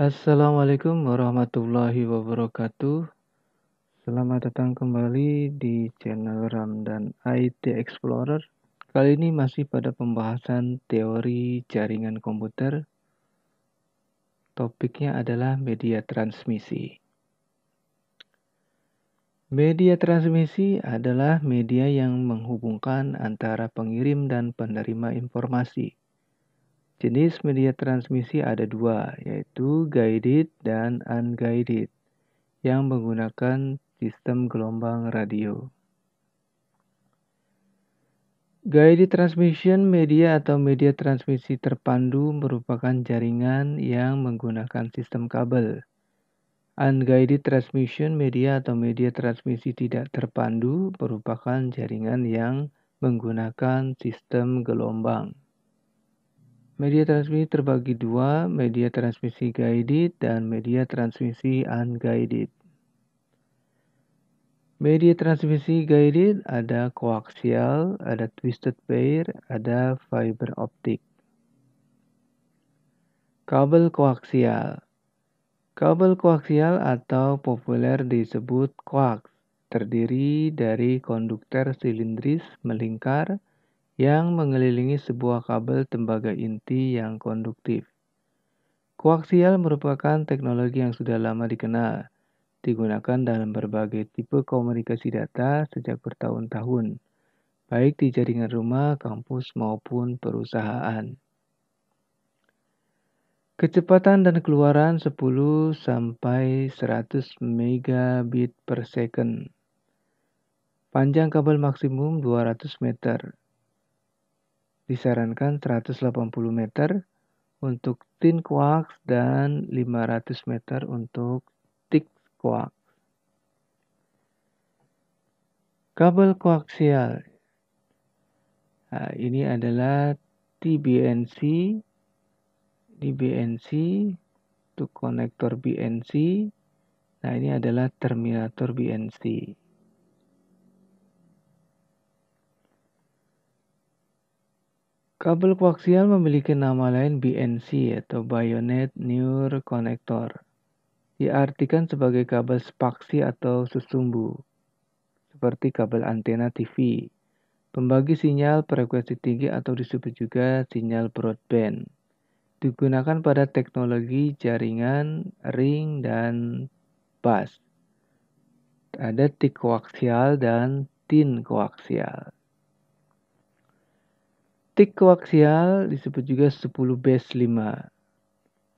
Assalamualaikum warahmatullahi wabarakatuh. Selamat datang kembali di channel Ramdan IT Explorer. Kali ini masih pada pembahasan teori jaringan komputer. Topiknya adalah media transmisi. Media transmisi adalah media yang menghubungkan antara pengirim dan penerima informasi. Jenis media transmisi ada dua, yaitu guided dan unguided, yang menggunakan sistem gelombang radio. Guided transmission media atau media transmisi terpandu merupakan jaringan yang menggunakan sistem kabel. Unguided transmission media atau media transmisi tidak terpandu merupakan jaringan yang menggunakan sistem gelombang. Media transmisi terbagi dua, media transmisi guided dan media transmisi unguided. Media transmisi guided ada koaksial, ada twisted pair, ada fiber optik. Kabel koaksial. Kabel koaksial atau populer disebut koaks, terdiri dari konduktor silindris melingkar yang mengelilingi sebuah kabel tembaga inti yang konduktif. Koaksial merupakan teknologi yang sudah lama dikenal, digunakan dalam berbagai tipe komunikasi data sejak bertahun-tahun, baik di jaringan rumah, kampus, maupun perusahaan. Kecepatan dan keluaran 10 sampai 100 megabit per second. Panjang kabel maksimum 200 meter. Disarankan 180 meter untuk thin coax dan 500 meter untuk thick coax. Kabel koaksial. Nah, ini adalah TBNC, DBNC, itu konektor BNC. Nah, ini adalah terminator BNC. Kabel koaksial memiliki nama lain BNC atau Bayonet Near Connector. Diartikan sebagai kabel spaksi atau sesumbu, seperti kabel antena TV, pembagi sinyal frekuensi tinggi atau disebut juga sinyal broadband. Digunakan pada teknologi jaringan, ring, dan bus. Ada thick koaksial dan thin koaksial. Thick koaksial disebut juga 10 base 5.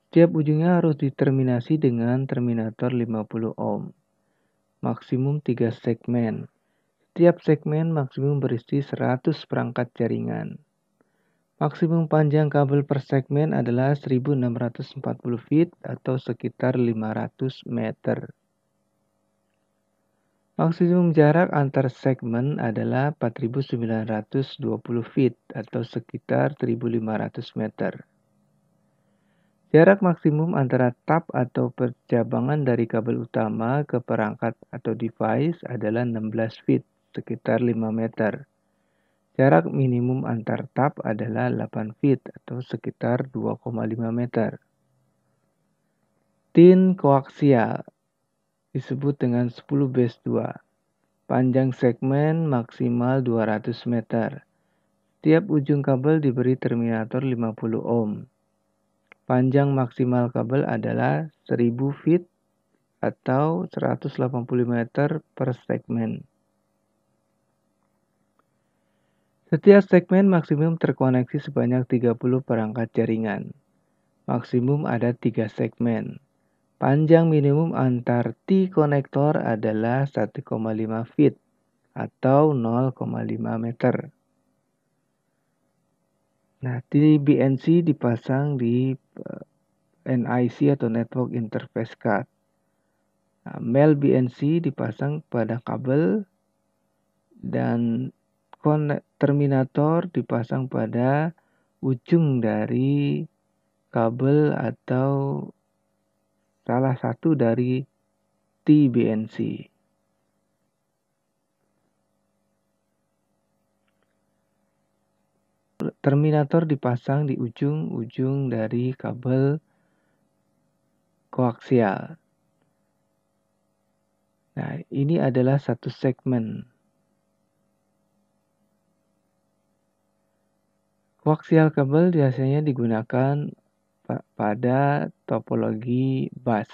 Setiap ujungnya harus diterminasi dengan terminator 50 ohm. Maksimum 3 segmen. Setiap segmen maksimum berisi 100 perangkat jaringan. Maksimum panjang kabel per segmen adalah 1640 feet atau sekitar 500 meter. Maksimum jarak antar segmen adalah 4920 feet atau sekitar 1500 meter. Jarak maksimum antara tap atau percabangan dari kabel utama ke perangkat atau device adalah 16 feet, sekitar 5 meter. Jarak minimum antar tap adalah 8 feet atau sekitar 2,5 meter. Thin koaksial disebut dengan 10 base 2. Panjang segmen maksimal 200 meter. Tiap ujung kabel diberi terminator 50 ohm. Panjang maksimal kabel adalah 1000 feet atau 180 meter per segmen. Setiap segmen maksimum terkoneksi sebanyak 30 perangkat jaringan. Maksimum ada 3 segmen. Panjang minimum antar T-konektor adalah 1,5 feet atau 0,5 meter. Nah, TBNC dipasang di NIC atau Network Interface Card. Nah, male BNC dipasang pada kabel dan terminator dipasang pada ujung dari kabel atau salah satu dari TBNC. Terminator dipasang di ujung-ujung dari kabel koaksial. Nah, ini adalah satu segmen. Koaksial kabel biasanya digunakan pada topologi bus.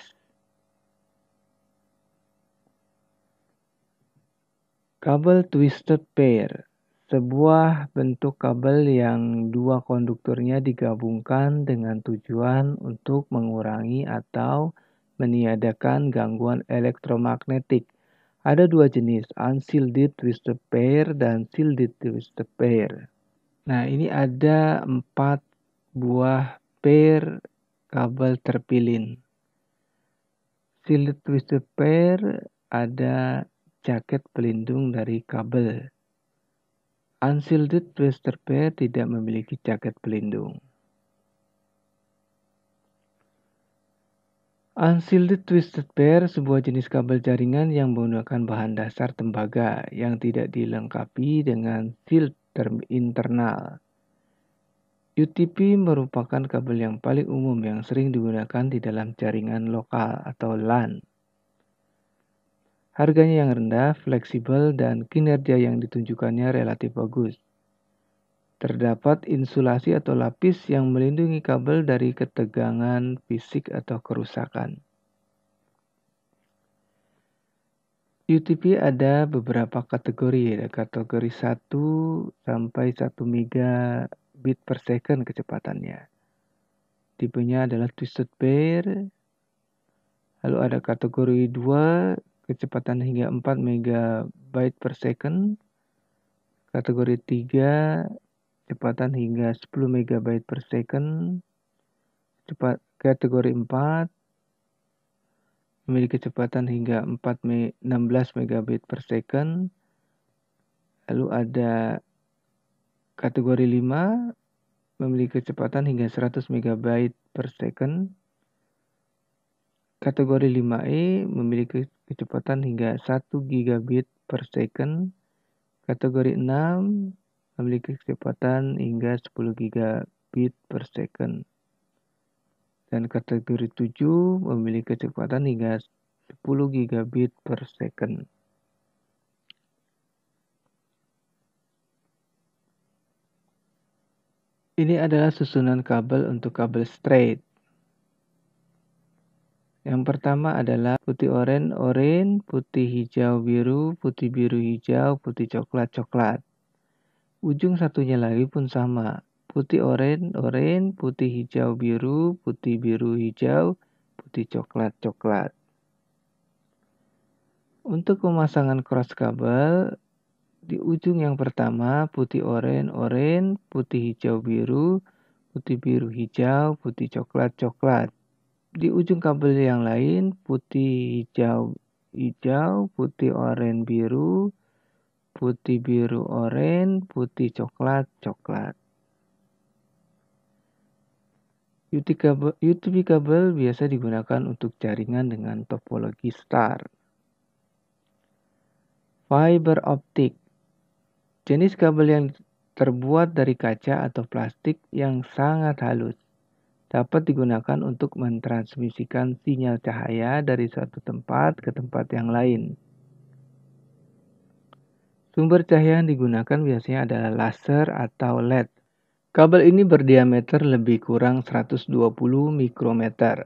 Kabel twisted pair, sebuah bentuk kabel yang dua konduktornya digabungkan dengan tujuan untuk mengurangi atau meniadakan gangguan elektromagnetik. Ada dua jenis, unshielded twisted pair dan shielded twisted pair. Nah, ini ada 4 buah pair kabel terpilin. Shielded twisted pair ada jaket pelindung dari kabel. Unshielded twisted pair tidak memiliki jaket pelindung. Unshielded twisted pair sebuah jenis kabel jaringan yang menggunakan bahan dasar tembaga yang tidak dilengkapi dengan shield internal. UTP merupakan kabel yang paling umum yang sering digunakan di dalam jaringan lokal atau LAN. Harganya yang rendah, fleksibel, dan kinerja yang ditunjukkannya relatif bagus. Terdapat insulasi atau lapis yang melindungi kabel dari ketegangan fisik atau kerusakan. UTP ada beberapa kategori, ada kategori 1 sampai 1 megabit per second kecepatannya. Tipenya adalah twisted pair. Lalu ada kategori 2, kecepatan hingga 4 megabyte per second. Kategori 3, kecepatan hingga 10 megabyte per second. Kategori 4, memiliki kecepatan hingga 16 megabit per second. Lalu ada kategori 5, memiliki kecepatan hingga 100 megabyte per second. Kategori 5E memiliki kecepatan hingga 1 gigabit per second. Kategori 6 memiliki kecepatan hingga 10 gigabit per second. Dan kategori 7 memiliki kecepatan hingga 10 gigabit per second. Ini adalah susunan kabel untuk kabel straight. Yang pertama adalah putih oranye, putih hijau biru, putih biru hijau, putih coklat coklat. Ujung satunya lagi pun sama. Putih oranye, putih hijau biru, putih biru hijau, putih coklat coklat. Untuk pemasangan cross kabel, di ujung yang pertama putih oranye, putih hijau biru, putih biru hijau, putih coklat coklat. Di ujung kabel yang lain putih hijau hijau, putih oranye biru, putih biru oranye, putih coklat coklat. UTP kabel biasa digunakan untuk jaringan dengan topologi star. Fiber optik, jenis kabel yang terbuat dari kaca atau plastik yang sangat halus, dapat digunakan untuk mentransmisikan sinyal cahaya dari suatu tempat ke tempat yang lain. Sumber cahaya yang digunakan biasanya adalah laser atau LED. Kabel ini berdiameter lebih kurang 120 mikrometer.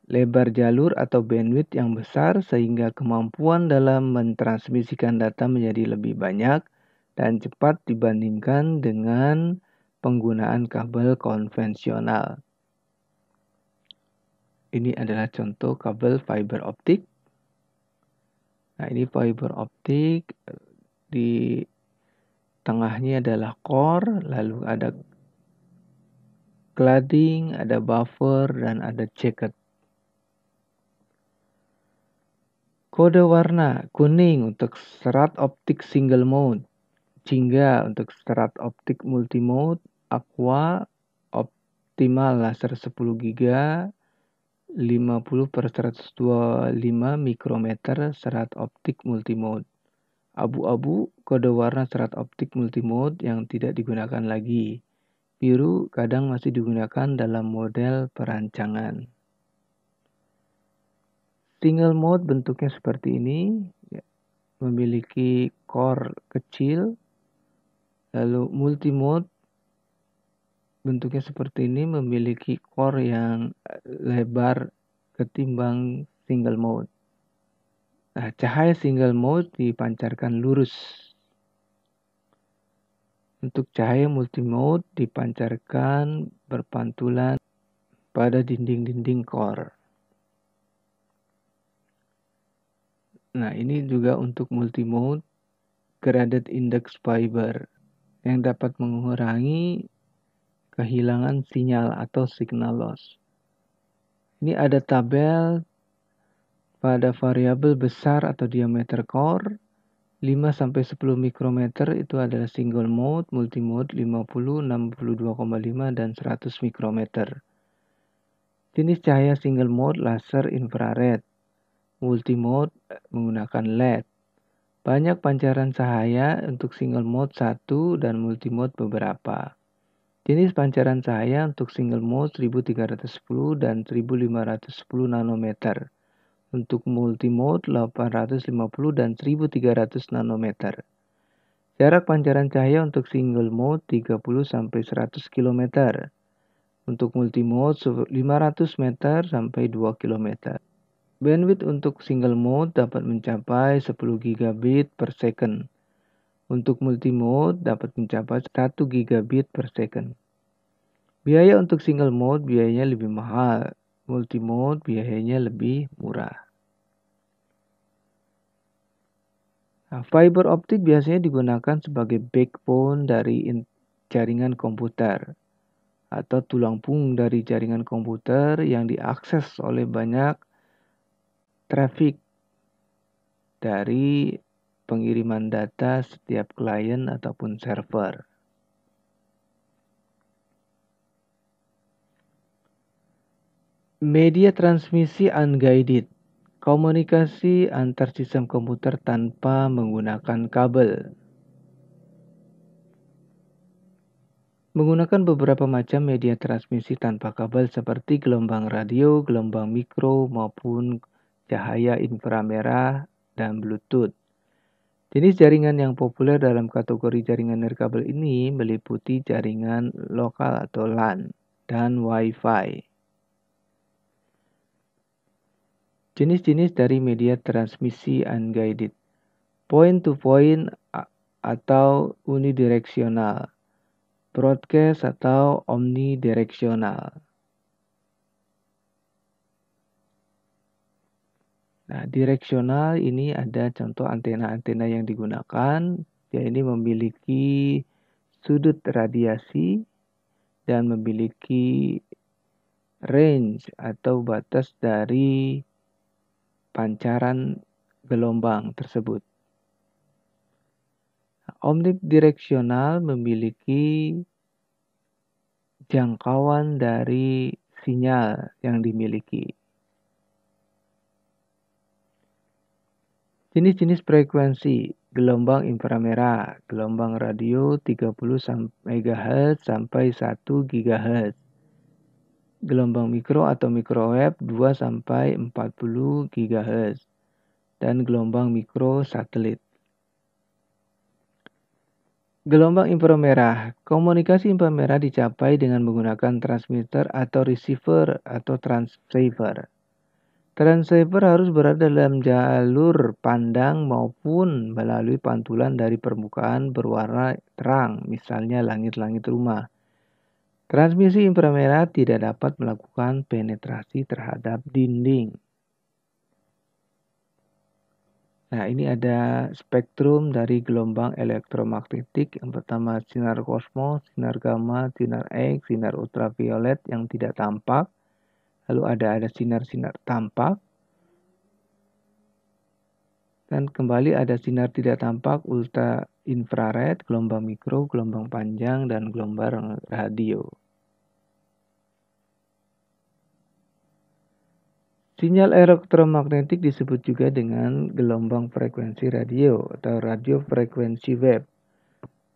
Lebar jalur atau bandwidth yang besar sehingga kemampuan dalam mentransmisikan data menjadi lebih banyak dan cepat dibandingkan dengan penggunaan kabel konvensional. Ini adalah contoh kabel fiber optik. Nah, ini fiber optik. Di tengahnya adalah core, lalu ada cladding, ada buffer, dan ada jacket. Kode warna kuning untuk serat optik single mode, jingga untuk serat optik multimode, aqua optimal laser 10 giga, 50/125 mikrometer serat optik multimode. Abu-abu kode warna serat optik multimode yang tidak digunakan lagi. Biru kadang masih digunakan dalam model perancangan. Single mode bentuknya seperti ini, memiliki core kecil. Lalu multi mode bentuknya seperti ini, memiliki core yang lebar ketimbang single mode. Nah, cahaya single mode dipancarkan lurus. Untuk cahaya multimode dipancarkan berpantulan pada dinding-dinding core. Nah, ini juga untuk multimode graded index fiber yang dapat mengurangi kehilangan sinyal atau signal loss. Ini ada tabel pada variabel besar atau diameter core. 5-10 mikrometer itu adalah single mode, multimode 50, 62,5, dan 100 mikrometer. Jenis cahaya single mode laser infrared, multimode menggunakan LED. Banyak pancaran cahaya untuk single mode 1 dan multimode beberapa. Jenis pancaran cahaya untuk single mode 1310 dan 1510 nanometer. Untuk multimode 850 dan 1300 nanometer. Jarak pancaran cahaya untuk single mode 30-100 km. Untuk multimode 500 meter sampai 2 km. Bandwidth untuk single mode dapat mencapai 10 gigabit per second. Untuk multimode dapat mencapai 1 gigabit per second. Biaya untuk single mode biayanya lebih mahal. Multimode biayanya lebih murah. Nah, fiber optik biasanya digunakan sebagai backbone dari jaringan komputer atau tulang punggung dari jaringan komputer yang diakses oleh banyak traffic dari pengiriman data setiap klien ataupun server. Media transmisi unguided, komunikasi antar sistem komputer tanpa menggunakan kabel. Menggunakan beberapa macam media transmisi tanpa kabel seperti gelombang radio, gelombang mikro, maupun cahaya inframerah dan Bluetooth. Jenis jaringan yang populer dalam kategori jaringan nirkabel ini meliputi jaringan lokal atau LAN dan Wi-Fi. Jenis-jenis dari media transmisi unguided, point-to-point atau unidireksional, broadcast atau omnidireksional. Nah, direksional ini ada contoh antena-antena yang digunakan, yaitu memiliki sudut radiasi dan memiliki range atau batas dari pancaran gelombang tersebut. Omnidireksional memiliki jangkauan dari sinyal yang dimiliki. Jenis-jenis frekuensi, gelombang inframerah, gelombang radio 30 MHz sampai 1 GHz. Gelombang mikro atau microwave 2 sampai 40 GHz dan gelombang mikro satelit. Gelombang inframerah. Komunikasi inframerah dicapai dengan menggunakan transmitter atau receiver atau transceiver. Transceiver harus berada dalam jalur pandang maupun melalui pantulan dari permukaan berwarna terang, misalnya langit-langit rumah. Transmisi inframerah tidak dapat melakukan penetrasi terhadap dinding. Nah, ini ada spektrum dari gelombang elektromagnetik. Yang pertama sinar kosmos, sinar gamma, sinar X, sinar ultraviolet yang tidak tampak. Lalu ada sinar-sinar tampak. Dan kembali ada sinar tidak tampak, ultra infrared, gelombang mikro, gelombang panjang, dan gelombang radio. Sinyal elektromagnetik disebut juga dengan gelombang frekuensi radio atau radio frekuensi wave.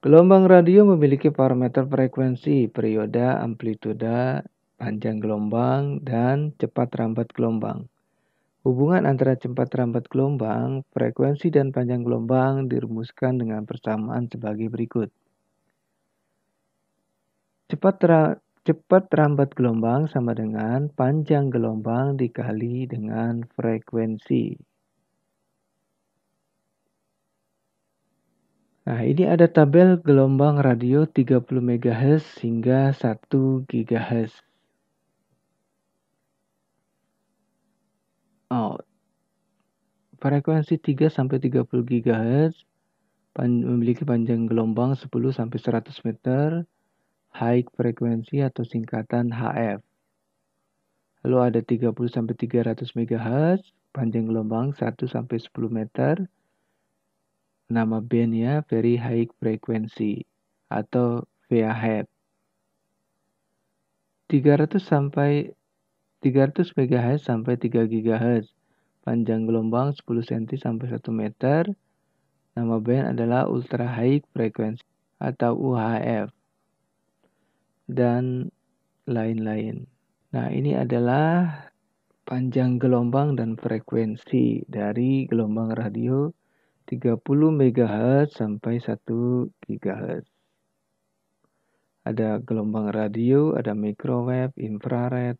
Gelombang radio memiliki parameter frekuensi, periode, amplituda, panjang gelombang, dan cepat rambat gelombang. Hubungan antara cepat rambat gelombang, frekuensi dan panjang gelombang dirumuskan dengan persamaan sebagai berikut. Cepat rambat gelombang sama dengan panjang gelombang dikali dengan frekuensi. Nah, ini ada tabel gelombang radio 30 MHz hingga 1 GHz. Frekuensi 3 sampai 30 GHz memiliki panjang gelombang 10 sampai 100 meter, high frekuensi atau singkatan HF. Lalu ada 30 sampai 300 MHz, panjang gelombang 1 sampai 10 meter. Nama bandnya very high frequency atau VHF. 300 MHz sampai 3 GHz. Panjang gelombang 10 cm sampai 1 meter. Nama band adalah Ultra High Frequency atau UHF. Dan lain-lain. Nah, ini adalah panjang gelombang dan frekuensi dari gelombang radio 30 MHz sampai 1 GHz. Ada gelombang radio, ada microwave, infrared,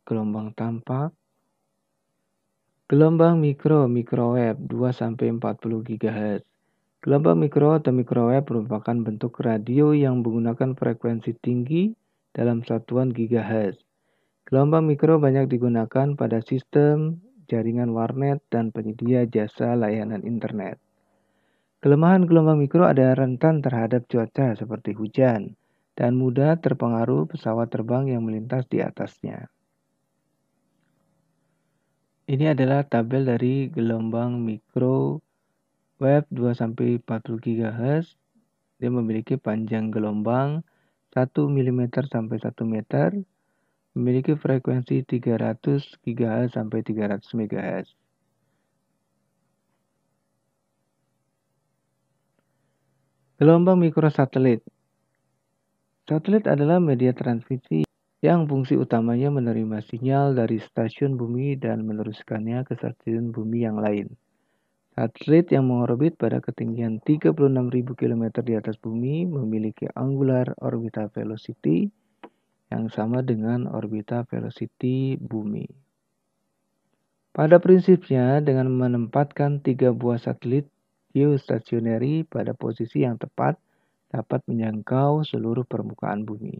gelombang tampak, gelombang microwave 2 sampai 40 GHz. Gelombang mikro atau microwave merupakan bentuk radio yang menggunakan frekuensi tinggi dalam satuan GHz. Gelombang mikro banyak digunakan pada sistem jaringan warnet dan penyedia jasa layanan internet. Kelemahan gelombang mikro ada rentan terhadap cuaca seperti hujan dan mudah terpengaruh pesawat terbang yang melintas di atasnya. Ini adalah tabel dari gelombang microwave 2 sampai 40 GHz. Dia memiliki panjang gelombang 1 mm sampai 1 meter, memiliki frekuensi 300 GHz sampai 300 MHz. Gelombang mikrosatelit. Satelit adalah media transmisi yang fungsi utamanya menerima sinyal dari stasiun bumi dan meneruskannya ke stasiun bumi yang lain. Satelit yang mengorbit pada ketinggian 36.000 km di atas bumi memiliki angular orbital velocity yang sama dengan orbital velocity bumi. Pada prinsipnya, dengan menempatkan 3 buah satelit geostationary pada posisi yang tepat, dapat menjangkau seluruh permukaan bumi.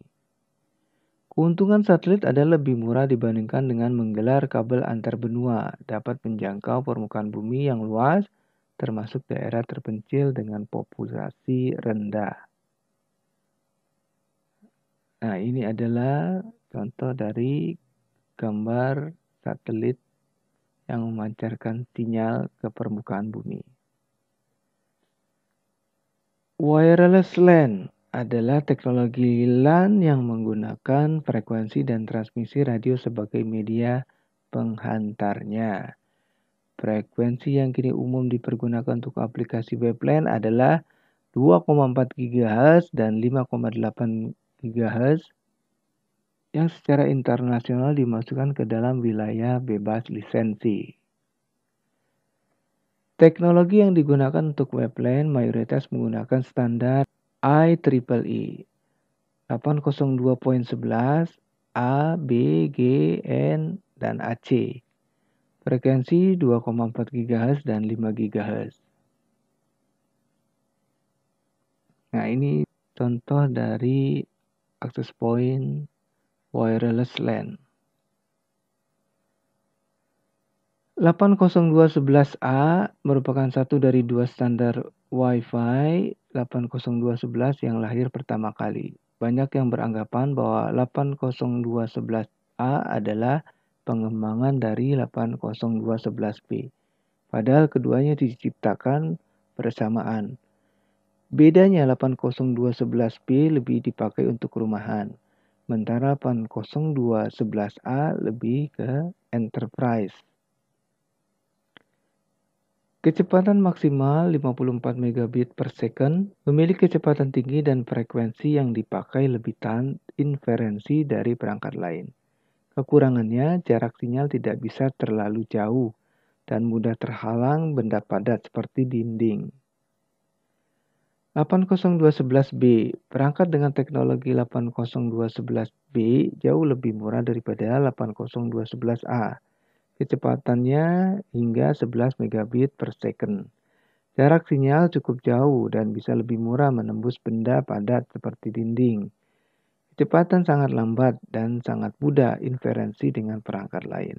Keuntungan satelit adalah lebih murah dibandingkan dengan menggelar kabel antar benua, dapat menjangkau permukaan bumi yang luas, termasuk daerah terpencil dengan populasi rendah. Nah, ini adalah contoh dari gambar satelit yang memancarkan sinyal ke permukaan bumi. Wireless LAN adalah teknologi LAN yang menggunakan frekuensi dan transmisi radio sebagai media penghantarnya. Frekuensi yang kini umum dipergunakan untuk aplikasi web LAN adalah 2,4 GHz dan 5,8 GHz yang secara internasional dimasukkan ke dalam wilayah bebas lisensi. Teknologi yang digunakan untuk web LAN mayoritas menggunakan standar IEEE 802.11, A, B, G, N, dan AC. Frekuensi 2,4 GHz dan 5 GHz. Nah, ini contoh dari access point wireless LAN. 802.11a merupakan satu dari dua standar Wi-Fi 802.11 yang lahir pertama kali. Banyak yang beranggapan bahwa 802.11a adalah pengembangan dari 802.11b. Padahal keduanya diciptakan bersamaan. Bedanya 802.11b lebih dipakai untuk rumahan, sementara 802.11a lebih ke enterprise. Kecepatan maksimal 54 megabit per second, memiliki kecepatan tinggi dan frekuensi yang dipakai lebih tahan inferensi dari perangkat lain. Kekurangannya, jarak sinyal tidak bisa terlalu jauh dan mudah terhalang benda padat seperti dinding. 802.11b, perangkat dengan teknologi 802.11b jauh lebih murah daripada 802.11a. Kecepatannya hingga 11 megabit per second. Jarak sinyal cukup jauh dan bisa lebih murah menembus benda padat seperti dinding. Kecepatan sangat lambat dan sangat mudah inferensi dengan perangkat lain.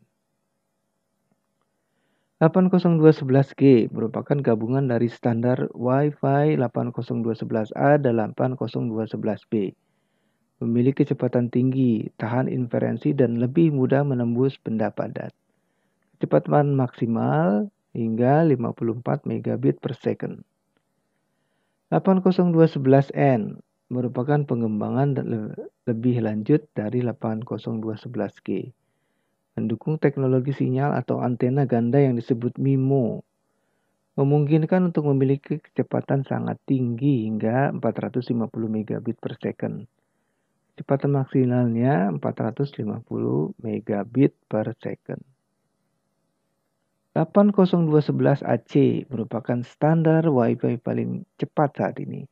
802.11g merupakan gabungan dari standar Wi-Fi 802.11a dan 802.11b. Memiliki kecepatan tinggi, tahan inferensi, dan lebih mudah menembus benda padat. Kecepatan maksimal hingga 54 megabit per second. 802.11n merupakan pengembangan lebih lanjut dari 802.11g. Mendukung teknologi sinyal atau antena ganda yang disebut MIMO. Memungkinkan untuk memiliki kecepatan sangat tinggi hingga 450 megabit per second. Kecepatan maksimalnya 450 megabit per second. 802.11ac merupakan standar Wi-Fi paling cepat saat ini.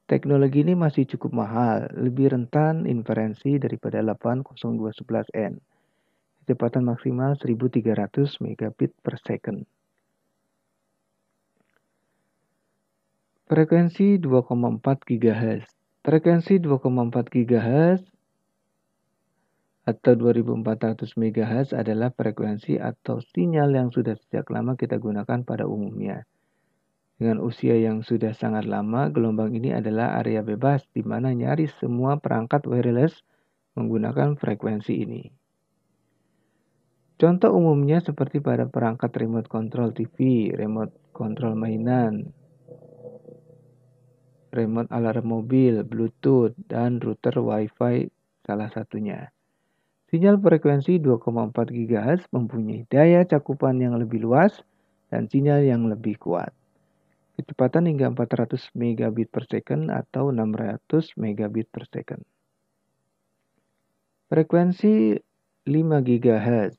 Teknologi ini masih cukup mahal, lebih rentan inferensi daripada 802.11n. Kecepatan maksimal 1300 megabit per second. Frekuensi 2,4 GHz. Frekuensi 2,4 GHz atau 2400 MHz adalah frekuensi atau sinyal yang sudah sejak lama kita gunakan pada umumnya. Dengan usia yang sudah sangat lama, gelombang ini adalah area bebas di mana nyaris semua perangkat wireless menggunakan frekuensi ini. Contoh umumnya seperti pada perangkat remote control TV, remote control mainan, remote alarm mobil, Bluetooth, dan router Wi-Fi salah satunya. Sinyal frekuensi 2,4 GHz mempunyai daya cakupan yang lebih luas dan sinyal yang lebih kuat. Kecepatan hingga 400 megabit per second atau 600 megabit per second. Frekuensi 5 GHz.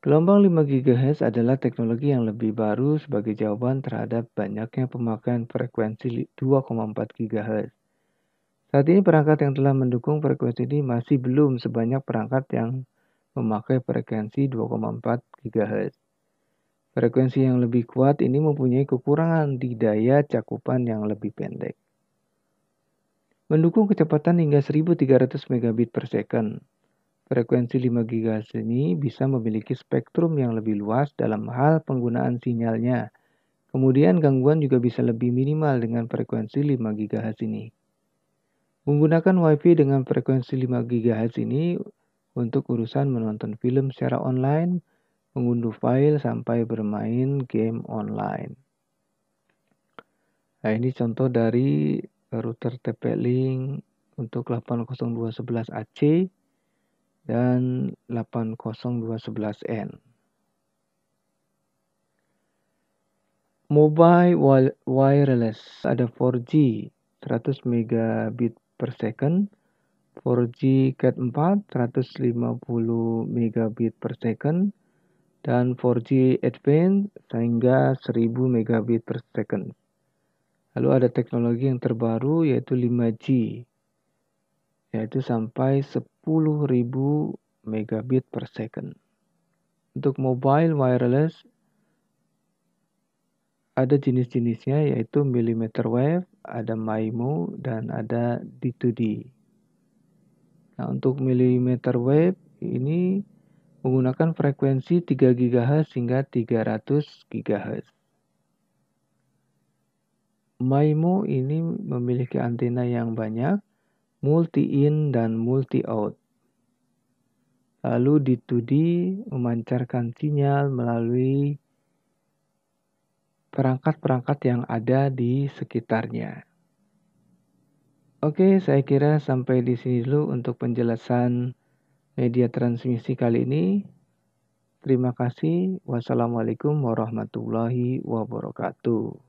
Gelombang 5 GHz adalah teknologi yang lebih baru sebagai jawaban terhadap banyaknya pemakaian frekuensi 2,4 GHz. Saat ini perangkat yang telah mendukung frekuensi ini masih belum sebanyak perangkat yang memakai frekuensi 2,4 GHz. Frekuensi yang lebih kuat ini mempunyai kekurangan di daya cakupan yang lebih pendek. Mendukung kecepatan hingga 1300 megabit per second. Frekuensi 5 GHz ini bisa memiliki spektrum yang lebih luas dalam hal penggunaan sinyalnya. Kemudian gangguan juga bisa lebih minimal dengan frekuensi 5 GHz ini. Menggunakan Wi-Fi dengan frekuensi 5 GHz ini untuk urusan menonton film secara online, mengunduh file, sampai bermain game online. Nah, ini contoh dari router TP-Link untuk 802.11ac dan 802.11n. Mobile wireless ada 4G 100 megabit per second, 4G Cat 4 150 megabit per second, dan 4G Advanced sehingga 1000 megabit per second. Lalu ada teknologi yang terbaru yaitu 5G, yaitu sampai 10.000 megabit per second. Untuk mobile wireless ada jenis-jenisnya yaitu millimeter wave, ada MIMO, dan ada D2D. Nah, untuk millimeter wave ini menggunakan frekuensi 3 GHz hingga 300 GHz. MIMO ini memiliki antena yang banyak, multi-in dan multi-out. Lalu D2D memancarkan sinyal melalui perangkat-perangkat yang ada di sekitarnya. Oke, saya kira sampai di sini dulu untuk penjelasan media transmisi kali ini. Terima kasih. Wassalamualaikum warahmatullahi wabarakatuh.